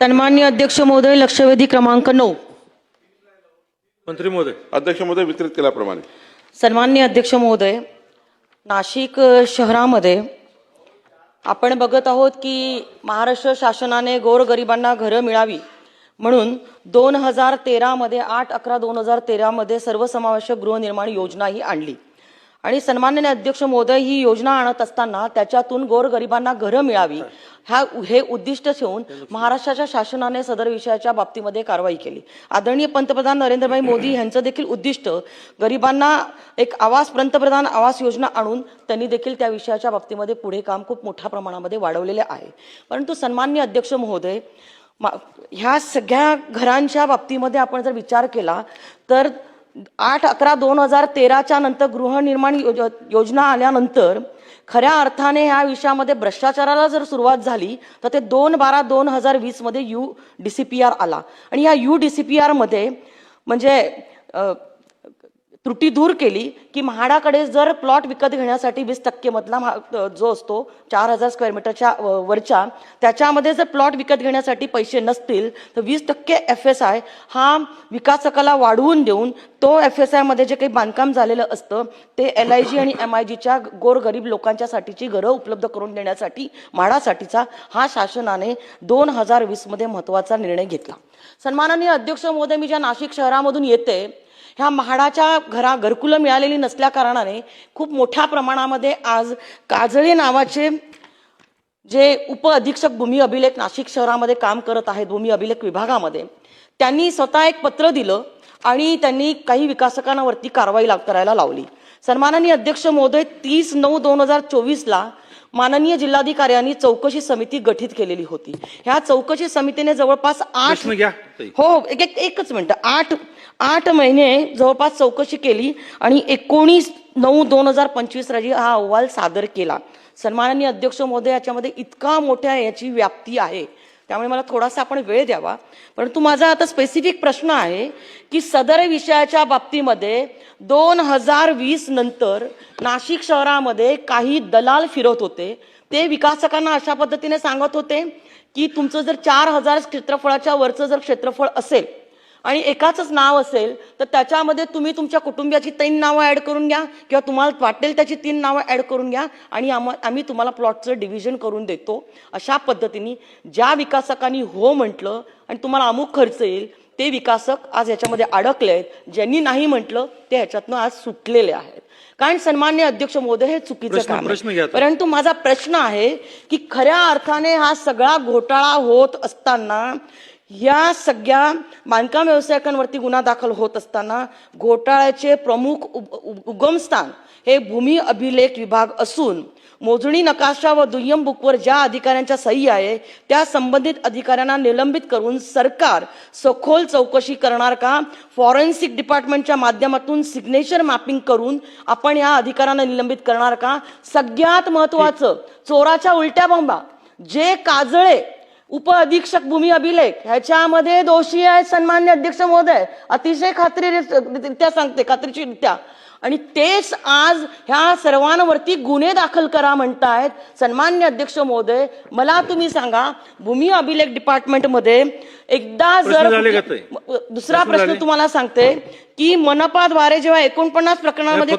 सन्माननीय अध्यक्ष महोदय, लक्षवेधी क्रमांक 9. मंत्री महोदय. अध्यक्ष महोदय, वितरित केल्याप्रमाणे. सन्माननीय अध्यक्ष महोदय, नाशिक शहरामध्ये आपण बघत आहोत की महाराष्ट्र शासनाने गोरगरिबांना घरं मिळावी म्हणून 2013 मध्ये 8/11/2013 मध्ये सर्वसमावेशक गृहनिर्माण योजना ही आणली आणि सन्माननीय अध्यक्ष महोदय, ही योजना आणत असताना त्याच्यातून गोरगरिबांना घरं मिळावी हे उद्दिष्ट ठेवून महाराष्ट्राच्या शासनाने सदर विषयाच्या बाबतीमध्ये कारवाई केली. आदरणीय पंतप्रधान नरेंद्रभाई मोदी यांचं देखील उद्दिष्ट गरिबांना एक पंतप्रधान आवास योजना आणून त्यांनी देखील त्या विषयाच्या बाबतीमध्ये पुढे काम खूप मोठ्या प्रमाणामध्ये वाढवलेले आहे. परंतु सन्माननीय अध्यक्ष महोदय, ह्या सगळ्या घरांच्या बाबतीमध्ये आपण जर विचार केला तर 8/11/2013 नंतर गृहनिर्माण योजना आल्यानंतर खऱ्या अर्थाने ह्या विषयामध्ये भ्रष्टाचाराला जर सुरुवात झाली तर ते 2/12/2020 मध्ये UDCPR आला आणि या UDCPR मध्ये म्हणजे त्रुटी दूर केली की म्हाडाकडे जर प्लॉट विकत घेण्यासाठी 20% मधला जो असतो 4000 स्क्वेअर मीटरच्या वरच्या त्याच्यामध्ये जर प्लॉट विकत घेण्यासाठी पैसे नसतील तर 20% FSI हा विकासकाला वाढवून देऊन तो FSI मध्ये जे काही बांधकाम झालेलं असतं ते LIG आणि MIGच्या गोरगरीब लोकांच्यासाठीची घरं उपलब्ध करून देण्यासाठी म्हाडासाठीचा हा शासनाने 2020 मध्ये महत्त्वाचा निर्णय घेतला. सन्माननीय अध्यक्ष महोदय, मी ज्या नाशिक शहरामधून येते ह्या म्हाडाच्या घरकुलं मिळालेली नसल्या कारणाने खूप मोठ्या प्रमाणामध्ये आज काजळे नावाचे जे उप अधीक्षक भूमी अभिलेख नाशिक शहरामध्ये काम करत आहेत भूमी अभिलेख विभागामध्ये, त्यांनी स्वतः एक पत्र दिलं आणि त्यांनी काही विकासकांवरती कारवाई करायला लावली. सन्माननीय अध्यक्ष महोदय, 30/9/2024 ला माननीय जिल्हाधिकाऱ्यांनी चौकशी समिती गठीत केलेली होती. ह्या चौकशी समितीने जवळपास 8 महिने जवळपास चौकशी केली आणि 19/9/2025 रोजी हा अहवाल सादर केला. सन्माननीय अध्यक्ष महोदय, याच्यामध्ये इतका मोठ्या याची व्याप्ती आहे त्यामुळे मला थोडासा आपण वेळ द्यावा. परंतु माझा आता स्पेसिफिक प्रश्न आहे की सदर विषयाच्या बाबतीमध्ये 2020 नंतर नाशिक शहरामध्ये काही दलाल फिरत होते. ते विकासकांना अशा पद्धतीने सांगत होते की तुमचं जर 4000 क्षेत्रफळाच्या वरचं जर क्षेत्रफळ असेल आणि एकाच नाव असेल तर त्याच्यामध्ये तुम्ही तुमच्या कुटुंबियाची 3 नावं ऍड करून घ्या किंवा तुम्हाला वाटेल त्याची 3 नावं ऍड करून घ्या आणि आम्ही तुम्हाला प्लॉटचं डिव्हिजन करून देतो. अशा पद्धतीने ज्या विकासकांनी हो म्हटलं आणि तुम्हाला अमुक खर्च येईल ते विकासक आज याच्यामध्ये अडकले आहेत. ज्यांनी नाही म्हटलं ते ह्याच्यातनं आज सुटलेले आहेत. कारण सन्माननीय अध्यक्ष महोदय, हे चुकीचं काम आहे. परंतु माझा प्रश्न आहे की खऱ्या अर्थाने हा सगळा घोटाळा होत असताना या सगळ्या बांधकाम व्यावसायिकांवरती गुन्हा दाखल होत असताना घोटाळ्याचे प्रमुख उगमस्थान हे भूमी अभिलेख विभाग असून मोजणी नकाशा व दुय्यम बुकवर ज्या अधिकाऱ्यांच्या सही आहे त्या संबंधित अधिकाऱ्यांना निलंबित करून सरकार सखोल चौकशी करणार का? फॉरेन्सिक डिपार्टमेंटच्या माध्यमातून सिग्नेचर मॅपिंग करून आपण या अधिकाऱ्यांना निलंबित करणार का? सगळ्यात महत्वाचं, चोराच्या उलट्या बोंबा जे काजळे उप अधीक्षक भूमी अभिलेख ह्याच्यामध्ये दोषी आहे सन्माननीय अध्यक्ष महोदय, अतिशय खात्रीरित्या सांगते, खात्रीशीररित्या, आणि तेच आज ह्या सर्वांवरती गुन्हे दाखल करा म्हणतायत. सन्माननीय अध्यक्ष महोदय, मला तुम्ही सांगा, भूमी अभिलेख डिपार्टमेंटमध्ये एकदा जर दुसरा प्रश्न तुम्हाला सांगते की मनपाद्वारे जेव्हा 49 प्रकरणांमध्ये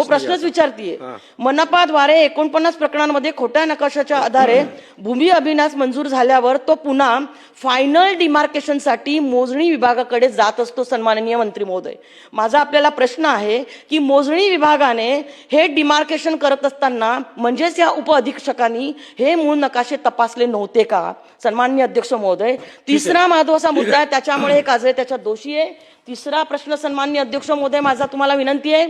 प्रश्नच विचारतीये, मनपाद्वारे 49 प्रकरणांमध्ये खोट्या नकाशाच्या आधारे भूमी अभिन्यास मंजूर झाल्यावर तो पुन्हा फायनल डिमार्केशनसाठी मोजणी विभागाकडे जात असतो. सन्माननीय मंत्री महोदय, माझा आपल्याला प्रश्न आहे की मोजणी विभागाने हे डिमार्केशन करत असताना म्हणजेच या उप अधीक्षकांनी हे मूळ नकाशे तपासले नव्हते का? सन्माननीय अध्यक्ष महोदय, तिसरा महत्वाचा मुद्दा आहे, त्याच्यामुळे हे काजळे त्याच्यात दोषी आहे. तिसरा प्रश्न सन्माननीय अध्यक्ष महोदय, माझा तुम्हाला विनंती आहे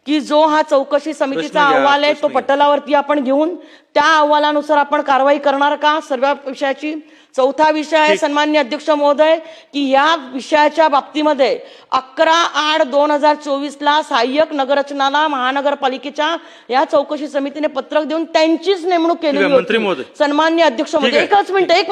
की जो हा चौकशी समितीचा अहवाल आहे तो पटलावरती आपण घेऊन त्या अहवालानुसार आपण कारवाई करणार का सर्व विषयाची? चौथा विषय आहे सन्माननीय अध्यक्ष महोदय की या विषयाच्या बाबतीमध्ये 11/8/2024 ला सहाय्यक नगररचनाला महानगरपालिकेच्या या चौकशी समितीने पत्रक देऊन त्यांचीच नेमणूक केलेली होती. सन्माननीय अध्यक्ष महोदय, एकच मिनिट, एक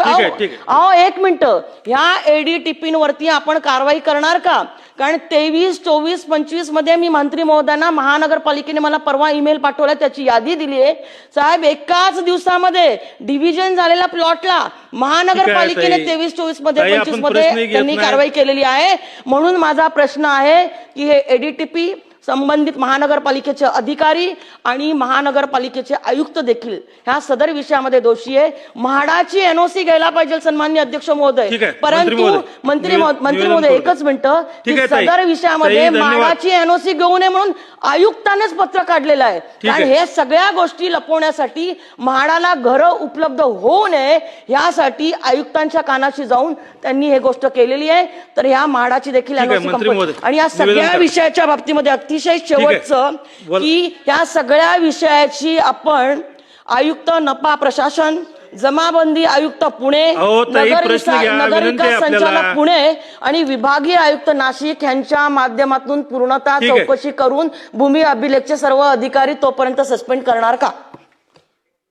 मिनिट, ह्या ADTP वरती आपण कारवाई करणार का? कारण 23, 24, 25 मध्ये मी मंत्री महोदयांना महानगरपालिकेने मला परवा ईमेल पाठवला, त्याची यादी दिली आहे साहेब. एकाच दिवसामध्ये डिव्हिजन झालेल्या प्लॉटला महानगरपालिकेने ताई. 23, 24 मध्ये ताई, आपण 25 मध्ये प्रश्न घेत त्यांनी नाही. कारवाई केलेली आहे. म्हणून माझा प्रश्न आहे की हे एडीटीपी, संबंधित महानगरपालिकेचे अधिकारी आणि महानगरपालिकेचे आयुक्त देखील ह्या सदर विषयामध्ये दोषी आहे. म्हाडाची एनओसी घ्यायला पाहिजे सन्माननीय अध्यक्ष महोदय. ठीक आहे. परंतु मंत्री महोदय एकच मिनिटं, ठीक की आहे, ताई. सदर विषयामध्ये ताई, धन्यवाद. म्हाडाची एनओसी घेऊ नये म्हणून आयुक्तानेच पत्र काढलेलं आहे. कारण आहे. हे सगळ्या गोष्टी लपवण्यासाठी, म्हाडाला घरं उपलब्ध होऊ नये यासाठी आयुक्तांच्या कानाशी जाऊन त्यांनी हे गोष्ट केलेली आहे. तर ह्या म्हाडाची देखील ठीक आहे, एनओसी मंत्री महोदय. आणि या निवेदन सगळ्या करा. विषयाच्या बाबतीमध्ये अतिशय शेवटचं बोल. की या सगळ्या विषयाची आपण आयुक्त नपा प्रशासन, जमाबंदी आयुक्त पुणे, अहो, ताई, प्रश्न घ्या. विनंती आहे नगरविकास आपल्याला. संचालक पुणे आणि विभागीय आयुक्त नाशिक यांच्या माध्यमातून पूर्णतः ठीक आहे. चौकशी करून भूमी अभिलेखचे सर्व अधिकारी तोपर्यंत सस्पेंड करणार का?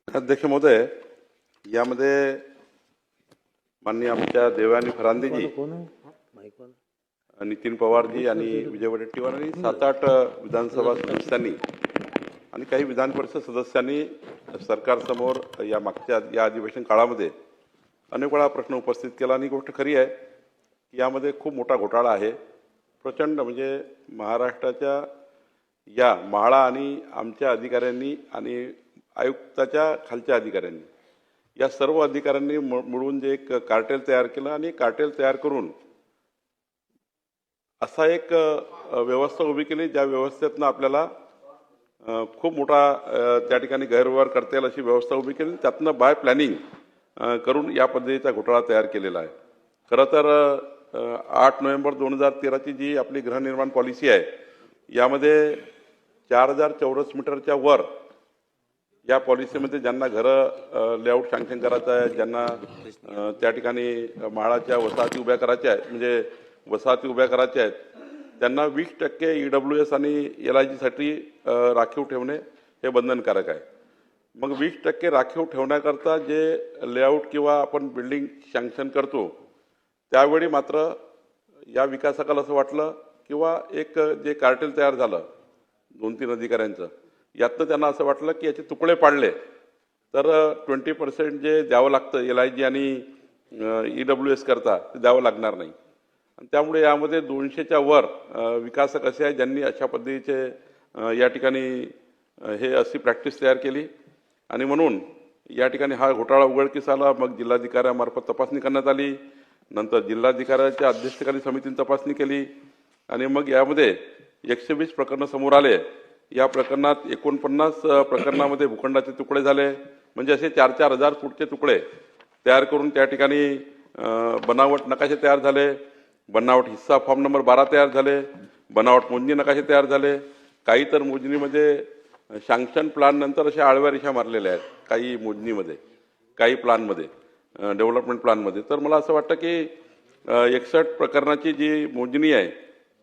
अध्यक्ष महोदय, यामध्ये माननीय आमच्या देवयानी फरांदेजी, नितीन पवारजी आणि विजय वडेट्टीवार आणि 7-8 विधानसभा सदस्यांनी आणि काही विधान परिषद सदस्यांनी सरकारसमोर या अधिवेशन काळामध्ये अनेक वेळा प्रश्न उपस्थित केला. आणि गोष्ट खरी आहे की यामध्ये खूप मोठा घोटाळा आहे. प्रचंड म्हणजे महाराष्ट्राच्या या म्हाडा आणि आमच्या अधिकाऱ्यांनी आणि आयुक्ताच्या खालच्या अधिकाऱ्यांनी, या सर्व अधिकाऱ्यांनी मिळून जे एक कार्टेल तयार केलं आणि कार्टेल तयार करून असा एक व्यवस्था उभी केली ज्या व्यवस्थेतनं आपल्याला खूप मोठा त्या ठिकाणी गैरव्यवहार करता येईल अशी व्यवस्था उभी केली. त्यातनं बाय प्लॅनिंग करून या पद्धतीचा घोटाळा तयार केलेला आहे. खरं तर 8 नोव्हेंबर 2013ची जी आपली गृहनिर्माण पॉलिसी आहे, यामध्ये 4000 चौरस मीटरच्या वर या पॉलिसीमध्ये ज्यांना घरं लेआउट सँक्शन करायचं आहे, ज्यांना त्या ठिकाणी म्हाडाच्या वसाहती उभ्या करायच्या आहेत, म्हणजे वसाहती उभ्या करायच्या आहेत, त्यांना 20% EWS आणि LIG साठी राखीव ठेवणे हे बंधनकारक आहे. मग 20% राखीव ठेवण्याकरता जे लेआउट किंवा आपण बिल्डिंग सँक्शन करतो त्यावेळी मात्र या विकासकाला असं वाटलं किंवा एक जे कार्टेल तयार झालं 2-3 अधिकाऱ्यांचं, यातनं त्यांना असं वाटलं की याचे तुकडे पाडले तर 20% जे द्यावं लागतं LIG आणि EWS करता ते द्यावं लागणार नाही. आणि त्यामुळे यामध्ये 200च्या वर विकासक असे आहेत ज्यांनी अशा पद्धतीचे या ठिकाणी हे अशी प्रॅक्टिस तयार केली. आणि म्हणून या ठिकाणी हा घोटाळा उघडकीस आला. मग जिल्हाधिकाऱ्यामार्फत तपासणी करण्यात आली. नंतर जिल्हाधिकाऱ्याच्या अध्यक्षतेखाली समितीने तपासणी केली आणि मग यामध्ये 120 प्रकरणं समोर आले. या प्रकरणात 49 प्रकरणामध्ये भूखंडाचे तुकडे झाले. म्हणजे असे 4-4 हजार फूटचे तुकडे तयार करून त्या ठिकाणी बनावट नकाशे तयार झाले, बनावट हिस्सा फॉर्म नंबर 12 तयार झाले, बनावट मोजणी नकाशे तयार झाले. काही तर मोजणीमध्ये सँक्शन प्लान नंतर अशा आळव्या रेषा मारलेल्या आहेत, काही मोजणीमध्ये, काही प्लानमध्ये, डेव्हलपमेंट प्लानमध्ये. तर मला असं वाटतं की 61 प्रकरणाची जी मोजणी आहे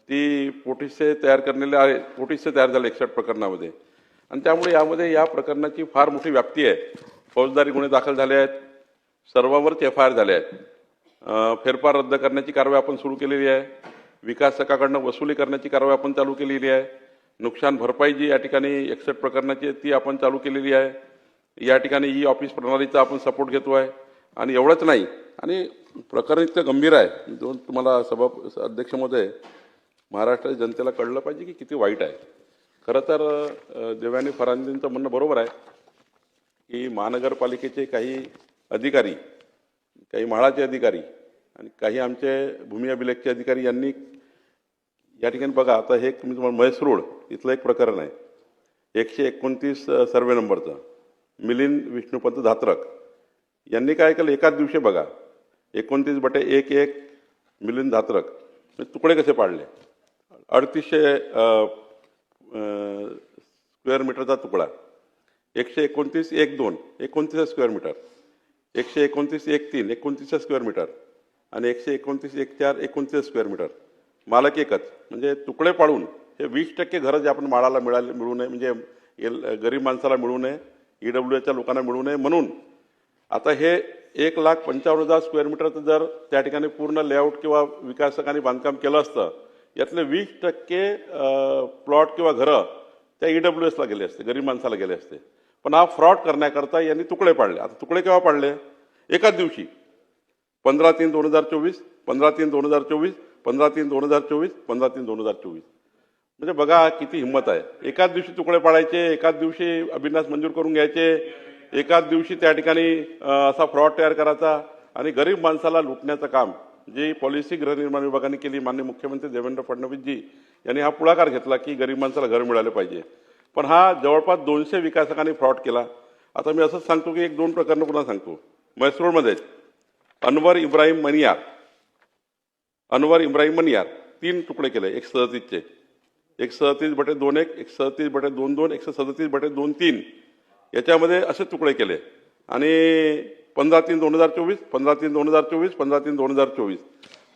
ती पोटिसे तयार करलेले आहे, पोटिसे तयार झाले 61 प्रकरणामध्ये. आणि त्यामुळे यामध्ये या प्रकरणाची फार मोठी व्याप्ती आहे. फौजदारी गुन्हे दाखल झाले आहेत, सर्वांवरच FIR झाले आहेत. फेरफार रद्द करण्याची कारवाई आपण सुरू केलेली आहे. विकासकाकडनं वसुली करण्याची कारवाई आपण चालू केलेली आहे. नुकसान भरपाई जी या ठिकाणी 61 प्रकरणाची आहे ती आपण चालू केलेली आहे. या ठिकाणी E-ऑफिस प्रणालीचा आपण सपोर्ट घेतो आहे. आणि एवढंच नाही, आणि प्रकरण इतकं गंभीर आहे, तुम्हाला अध्यक्ष महोदय, महाराष्ट्राच्या जनतेला कळलं पाहिजे की किती वाईट आहे. खरं तर देवयानी फरांदेंचं म्हणणं बरोबर आहे की महानगरपालिकेचे काही अधिकारी, काही म्हाडाचे अधिकारी आणि काही आमचे भूमी अभिलेखचे अधिकारी यांनी या ठिकाणी बघा, आता हे तुम्ही तुम्हाला म्हैसरोड इथलं एक प्रकरण आहे, 129 सर्वे नंबरचं, मिलिंद विष्णुपंत धात्रक यांनी काय केलं, एकाच दिवशी बघा 29/11 मिलिंद धात्रक तुकडे कसे पाडले. 3800 स्क्वेअर मीटरचा तुकडा, 129/1-2 29 स्क्वेअर मीटर, 129/1-3 29 स्क्वेअर मीटर आणि 129/1-4 29 स्क्वेअर मीटर. मालक एकच. म्हणजे तुकडे पाडून हे 20% घरं जे आपण म्हाडाला मिळू नये, म्हणजे गरीब माणसाला मिळू नये, EWSच्या लोकांना मिळू नये म्हणून आता हे 1,55,000 स्क्वेअर मीटरचं जर त्या ठिकाणी पूर्ण लेआउट किंवा विकासकांनी बांधकाम केलं असतं, यातले 20% प्लॉट किंवा घरं त्या EWSला गेले असते, गरीब माणसाला गेले असते. पण हा फ्रॉड करण्याकरता यांनी तुकडे पाडले. आता तुकडे केव्हा पाडले? एकाच दिवशी 15/3/2024, 15/3/2024, 15/3/2024, 15/3/2024. म्हणजे बघा किती हिंमत आहे. एकाच दिवशी तुकडे पाडायचे, एकाच दिवशी अभिन्यास मंजूर करून घ्यायचे, एकाच दिवशी त्या ठिकाणी असा फ्रॉड तयार करायचा आणि गरीब माणसाला लुटण्याचं काम जी पॉलिसी गृहनिर्माण विभागाने केली. माननीय मुख्यमंत्री देवेंद्र फडणवीसजी यांनी हा पुढाकार घेतला की गरीब माणसाला घर मिळालं पाहिजे. पण हा जवळपास 200 विकासकांनी फ्रॉड केला. आता मी असंच सांगतो की 1-2 प्रकरणं पुन्हा सांगतो. म्हैसूरमध्ये अनवर इब्राहिम मनियार 3 तुकडे केले 137चे, 137/21, 137/22, 137/23 याच्यामध्ये असे तुकडे केले आणि 15/3/2024, 15/3/2024, 15/3/2024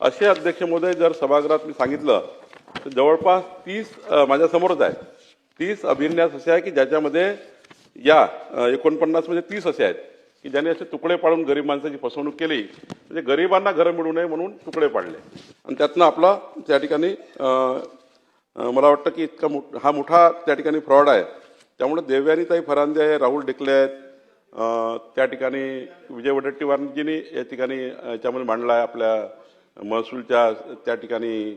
असे अध्यक्ष महोदय जर सभागृहात मी सांगितलं तर जवळपास 30 माझ्यासमोरच आहे 30 अभिन्यास असे आहे की ज्याच्यामध्ये या 49 मध्ये 30 असे आहेत की ज्यांनी असे तुकडे पाडून गरीब माणसाची फसवणूक केली. म्हणजे गरिबांना घरं मिळू नये म्हणून तुकडे पाडले आणि त्यातनं आपला त्या ठिकाणी मला वाटतं की हा मोठा त्या ठिकाणी फ्रॉड आहे. त्यामुळे देवयानीताई फरांदे आहे, राहुल डिकले आहेत, त्या ठिकाणी विजय वडेट्टीवारजींनी या ठिकाणी याच्यामध्ये मांडला आहे आपल्या महसूलच्या त्या ठिकाणी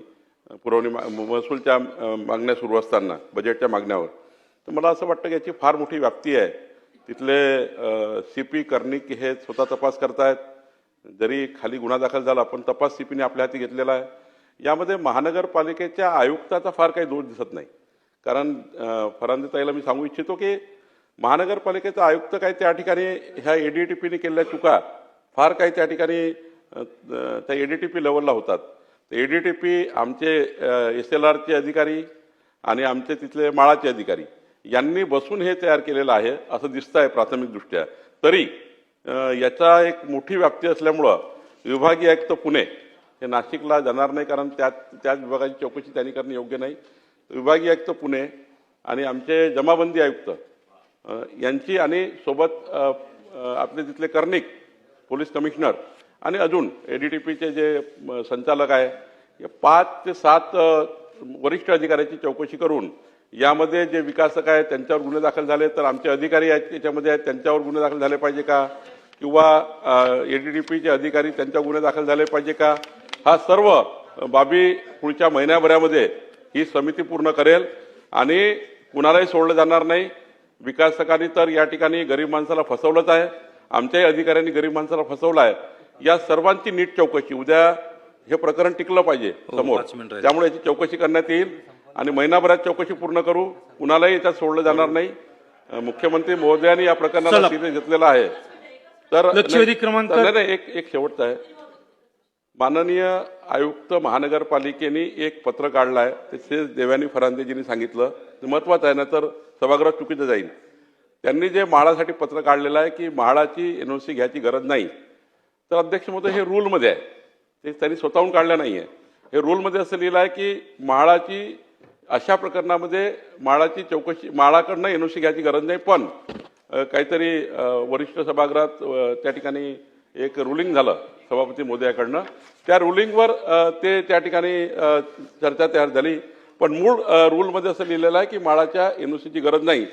महसूलच्या मागण्या सुरू असताना बजेटच्या मागण्यावर. तर मला असं वाटतं की याची फार मोठी व्याप्ती आहे. तिथले CP कर्णिक हे स्वतः तपास करतायत. जरी खाली गुन्हा दाखल झाला पण तपास CPने आपल्या हाती घेतलेला आहे. यामध्ये महानगरपालिकेच्या आयुक्ताचा फार काही दोष दिसत नाही. कारण फरांदेताईला मी सांगू इच्छितो की महानगरपालिकेचा आयुक्त काही त्या ठिकाणी ह्या ADTPने केलेल्या चुका फार काही त्या ठिकाणी त्या ADTP लेवलला होतात. ADTP आमचे SLRचे अधिकारी आणि आमचे तिथले माळाचे अधिकारी यांनी बसून हे तयार केलेलं आहे असं दिसतं आहे प्राथमिकदृष्ट्या. तरी याचा एक मोठी व्याप्ती असल्यामुळं विभागीय आयुक्त पुणे हे नाशिकला जाणार नाही कारण त्याच विभागाची चौकशी त्यांनी करणं योग्य नाही. विभागीय आयुक्त पुणे आणि आमचे जमाबंदी आयुक्त यांची आणि सोबत आपले तिथले कर्णिक पोलीस कमिशनर आणि अजून ADTPचे जे संचालक आहे या 5 ते 7 वरिष्ठ अधिकाऱ्याची चौकशी करून यामध्ये जे विकासक आहेत त्यांच्यावर गुन्हे दाखल झाले तर आमचे अधिकारी आहेत त्याच्यामध्ये आहेत त्यांच्यावर गुन्हे दाखल झाले पाहिजे का किंवा ADTPचे अधिकारी त्यांच्यावर गुन्हे दाखल झाले पाहिजे का हा सर्व बाबी पुढच्या महिन्याभरामध्ये ही समिती पूर्ण करेल आणि कुणालाही सोडलं जाणार नाही. विकासकांनी तर या ठिकाणी गरीब माणसाला फसवलंच आहे, आमच्याही अधिकाऱ्यांनी गरीब माणसाला फसवलं आहे. या सर्वांची नीट चौकशी उद्या हे प्रकरण टिकलं पाहिजे समोर. त्यामुळे याची चौकशी करण्यात येईल आणि महिनाभरात चौकशी पूर्ण करू. कुणालाही याच्यात सोडलं जाणार नाही. मुख्यमंत्री महोदयांनी या प्रकरणाला सिरियस घेतलेला आहे. तर नाही एक शेवटचा आहे. माननीय आयुक्त महानगरपालिकेने एक पत्र काढलं आहे ते देवयानी फरांदेजींनी सांगितलं ते महत्वाचं आहे ना तर सभागृहात चुकीचं जाईल. त्यांनी जे म्हाडासाठी पत्र काढलेलं आहे की म्हाडाची NOC घ्यायची गरज नाही तर अध्यक्ष महोदय हे रूलमध्ये आहे ते त्यांनी स्वतःहून काढलं नाही आहे. हे रूलमध्ये असं लिहिलं आहे की म्हाडाची अशा प्रकरणामध्ये म्हाडाची चौकशी म्हाडाकडनं NOC घ्यायची गरज नाही. पण काहीतरी वरिष्ठ सभागृहात त्या ठिकाणी एक रुलिंग झालं सभापती महोदयाकडनं त्या रुलिंगवर ते त्या ठिकाणी चर्चा तयार झाली. पण मूळ रूलमध्ये असं लिहिलेलं आहे की म्हाडाच्या NOCची गरज नाही.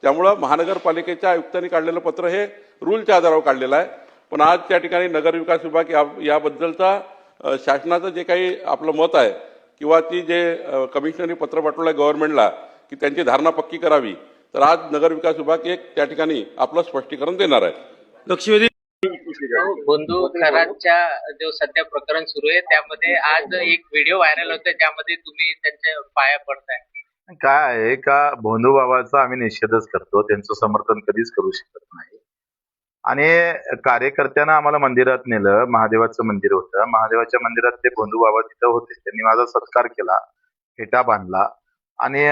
त्यामुळं महानगरपालिकेच्या आयुक्तांनी काढलेलं पत्र हे रूलच्या आधारावर काढलेलं आहे. पण आज त्या ठिकाणी नगरविकास विभाग याबद्दलचा शासनाचं जे काही आपलं मत आहे किंवा ती जे कमिशनरनी पत्र पाठवलं आहे गव्हर्नमेंटला की त्यांची धारणा पक्की करावी तर आज नगरविकास विभाग एक त्या ठिकाणी आपलं स्पष्टीकरण देणार आहे. लक्षवेधी बंधू खरातच्या जो सध्या प्रकरण सुरू आहे त्यामध्ये आज एक व्हिडिओ व्हायरल होतोय ज्यामध्ये तुम्ही त्यांच्या पाया पडताय. काय आहे का भोंदू बाबाचा आम्ही निषेधच करतो. त्यांचं समर्थन कधीच करू शकत नाही. आणि कार्यकर्त्यांना आम्हाला मंदिरात नेलं. महादेवाचं मंदिर होतं. महादेवाच्या मंदिरात ते भोंदू बाबा तिथं होते. त्यांनी माझा सत्कार केला, फेटा बांधला आणि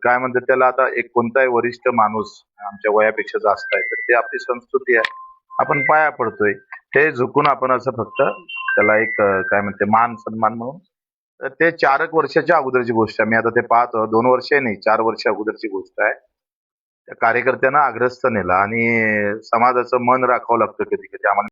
काय म्हणतात त्याला आता एक कोणताही वरिष्ठ माणूस आमच्या वयापेक्षा जास्त आहे तर ते आपली संस्कृती आहे. आपण पाया पडतोय ते झुकून आपण असं फक्त त्याला एक काय म्हणते मान सन्मान म्हणून. तर ते 4 वर्षाच्या अगोदरची गोष्ट आहे. मी आता ते पाहतो 2 वर्ष नाही 4 वर्ष अगोदरची गोष्ट आहे. त्या कार्यकर्त्यांना आग्रस्त नेला आणि समाजाचं मन राखावं लागतं कधी कधी आम्हाला.